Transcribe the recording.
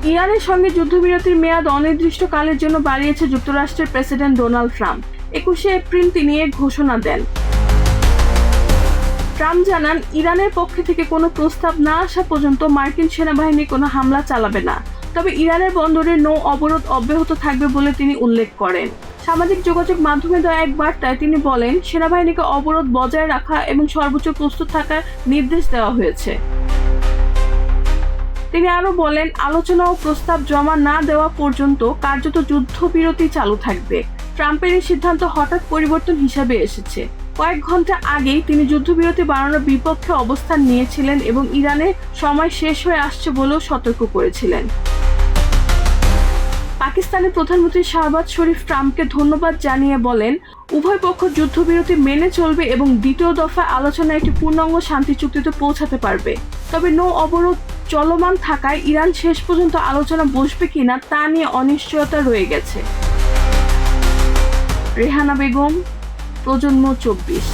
ইরানের সঙ্গে যুদ্ধবিরতির মেয়াদ অনির্দিষ্টকালের জন্য বাড়িয়েছে যুক্তরাষ্ট্রের প্রেসিডেন্ট ডোনাল্ড ট্রাম্প। 21শে এপ্রিল তিনি এ ঘোষণা দেন। ট্রাম্প জানান, ইরানের পক্ষ থেকে কোনো প্রস্তাব না আসা পর্যন্ত মার্কিন সেনাবাহিনী কোনো হামলা চালাবে না। তবে ইরানের বন্দরে নৌ অবরোধ অব্যাহত থাকবে বলে তিনি উল্লেখ করেন। সামাজিক যোগাযোগ মাধ্যমে দেওয়া এক বার্তায় তিনি বলেন, সেনাবাহিনীকে অবরোধ বজায় রাখা এবং সর্বোচ্চ প্রস্তুত থাকার নির্দেশ দেওয়া হয়েছে। তিনি আরও বলেন, আলোচনা ও প্রস্তাব জমা না দেওয়া পর্যন্ত কার্যত যুদ্ধবিরতি চালু থাকবে। ট্রাম্পের এই সিদ্ধান্ত হঠাৎ পরিবর্তন হিসাবে এসেছে। কয়েক ঘন্টা আগেই তিনি যুদ্ধবিরতি বাড়ানোর বিপক্ষে অবস্থান নিয়েছিলেন এবং ইরানের সময় শেষ হয়ে আসছে বলেও সতর্ক করেছিলেন। পাকিস্তানের প্রধানমন্ত্রী শাহবাজ শরীফ ট্রাম্পকে ধন্যবাদ জানিয়ে বলেন, উভয় পক্ষ যুদ্ধবিরতি মেনে চলবে এবং দ্বিতীয় দফা আলোচনায় একটি পূর্ণাঙ্গ শান্তি চুক্তিতে পৌঁছাতে পারবে। তবে নৌ অবরোধ চলমান থাকায় ইরান শেষ পর্যন্ত আলোচনা বসবে কিনা তা নিয়ে অনিশ্চয়তা রয়ে গেছে। রেহানা বেগম, প্রজন্ম 24।